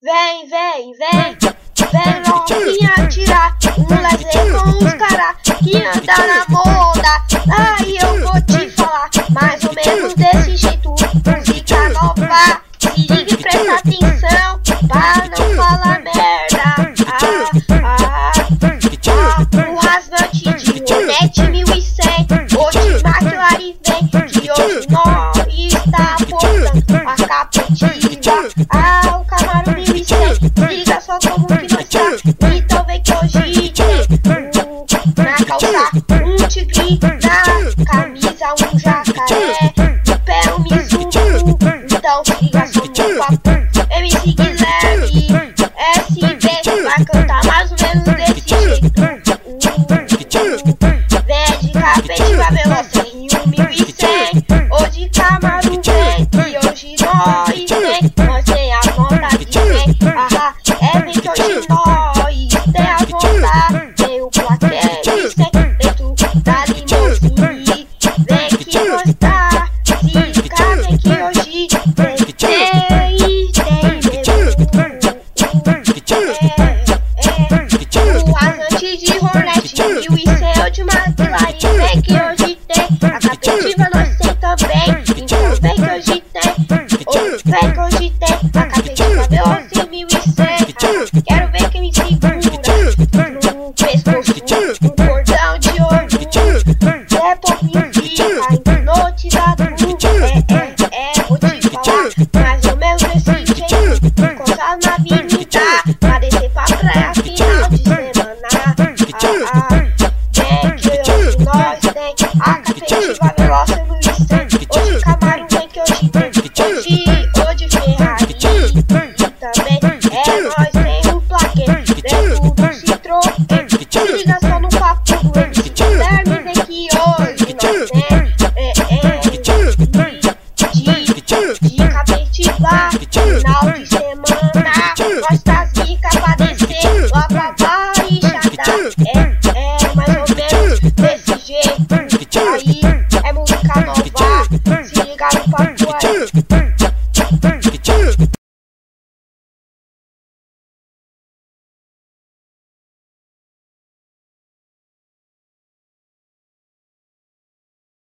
Vem, vem, vem, vem novinha tirar um lazer com os cara que anda na moda. Aí eu vou te falar, mais ou menos desse jeito, música nova. Se liga e presta atenção, pra não falar merda. O rasgante de Hornet 1100, hoje McLaren vem, que hoje nós está portando a capetiva. O Camaro 1100, liga só como que nós tá. Então vem que hoje tem na calça um tigre, na camisa um jacaré, no pé um Mizuno. Então liga só no papo. MC Guilherme, SB, vai cantar mais ou menos desse jeito. Vem de capetiva veloz em 1100, ou de Camaro vem, que hoje nós tem a vontade de vem. Vem que hoje nós tem a vontade, tem o plaquete dentro da limousine. Vem que nós tá, se liga, vem que hoje o rasante de Hornet 1100 de McLaren, vem que hoje tem a capetiva, nós tem também. Então vem que hoje tem, vem que hoje